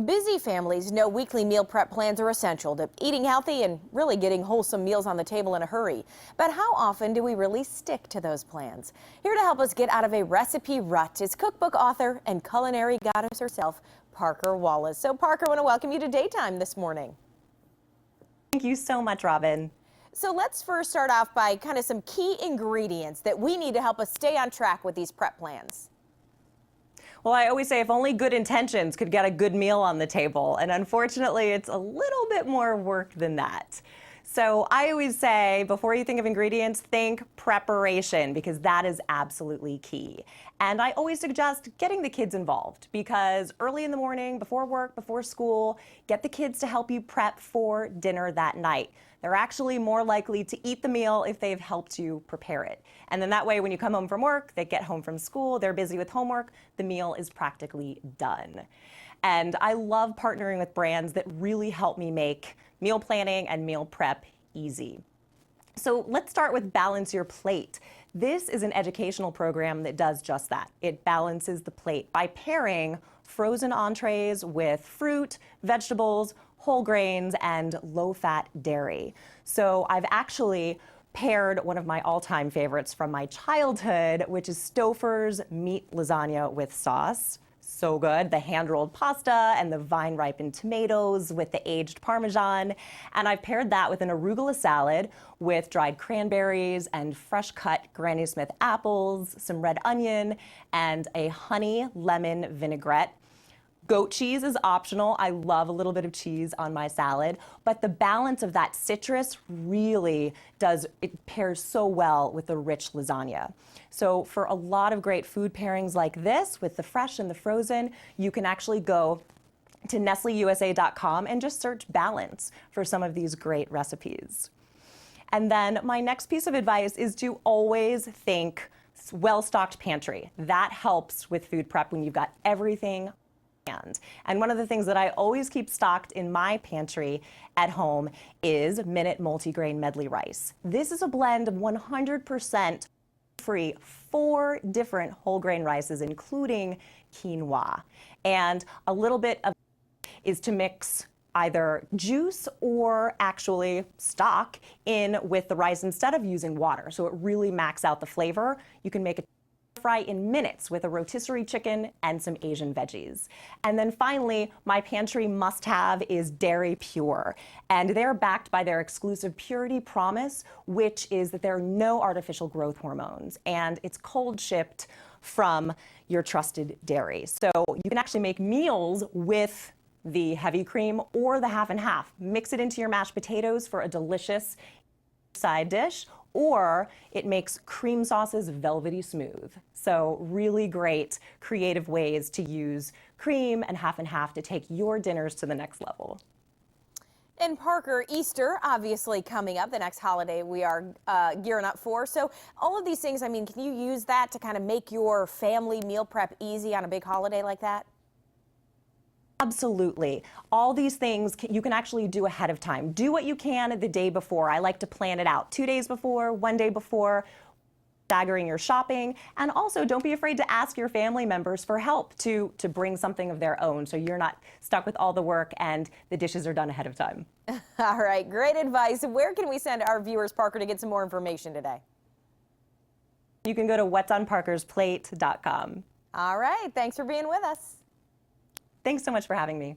Busy families know weekly meal prep plans are essential to eating healthy and really getting wholesome meals on the table in a hurry. But how often do we really stick to those plans? Here to help us get out of a recipe rut is cookbook author and culinary goddess herself, Parker Wallace. So Parker, I want to welcome you to Daytime this morning. Thank you so much, Robin. So let's first start off by kind of some key ingredients that we need to help us stay on track with these prep plans. Well, I always say if only good intentions could get a good meal on the table, and unfortunately it's a little bit more work than that. So I always say before you think of ingredients, think preparation, because that is absolutely key. And I always suggest getting the kids involved, because early in the morning, before work, before school, get the kids to help you prep for dinner that night. They're actually more likely to eat the meal if they've helped you prepare it. And then that way, when you come home from work, they get home from school, they're busy with homework, the meal is practically done. And I love partnering with brands that really help me make meal planning and meal prep easy. So let's start with Balance Your Plate. This is an educational program that does just that. It balances the plate by pairing frozen entrees with fruit, vegetables, whole grains, and low-fat dairy. So I've actually paired one of my all-time favorites from my childhood, which is Stouffer's meat lasagna with sauce. So good, the hand-rolled pasta and the vine-ripened tomatoes with the aged Parmesan. And I've paired that with an arugula salad with dried cranberries and fresh-cut Granny Smith apples, some red onion, and a honey lemon vinaigrette. Goat cheese is optional. I love a little bit of cheese on my salad, but the balance of that citrus really it pairs so well with the rich lasagna. So for a lot of great food pairings like this, with the fresh and the frozen, you can actually go to nestleusa.com and just search balance for some of these great recipes. And then my next piece of advice is to always think well-stocked pantry. That helps with food prep when you've got everything. And one of the things that I always keep stocked in my pantry at home is Minute Multigrain Medley Rice. This is a blend of 100% free 4 different whole grain rices, including quinoa. And a little bit of is to mix either juice or actually stock in with the rice instead of using water. So it really maxes out the flavor. You can make it fry in minutes with a rotisserie chicken and some Asian veggies. And then finally, my pantry must-have is Dairy Pure. And they're backed by their exclusive purity promise, which is that there are no artificial growth hormones. And it's cold shipped from your trusted dairy. So you can actually make meals with the heavy cream or the half and half. Mix it into your mashed potatoes for a delicious side dish, or it makes cream sauces velvety smooth. So really great creative ways to use cream and half to take your dinners to the next level. And Parker, Easter obviously coming up, the next holiday we are gearing up for. So all of these things, I mean, can you use that to kind of make your family meal prep easy on a big holiday like that? Absolutely. All these things you can actually do ahead of time. Do what you can the day before. I like to plan it out 2 days before, 1 day before, staggering your shopping. And also don't be afraid to ask your family members for help to bring something of their own so you're not stuck with all the work and the dishes are done ahead of time. All right, great advice. Where can we send our viewers, Parker, to get some more information today? You can go to whatsonparkersplate.com. All right, thanks for being with us. Thanks so much for having me.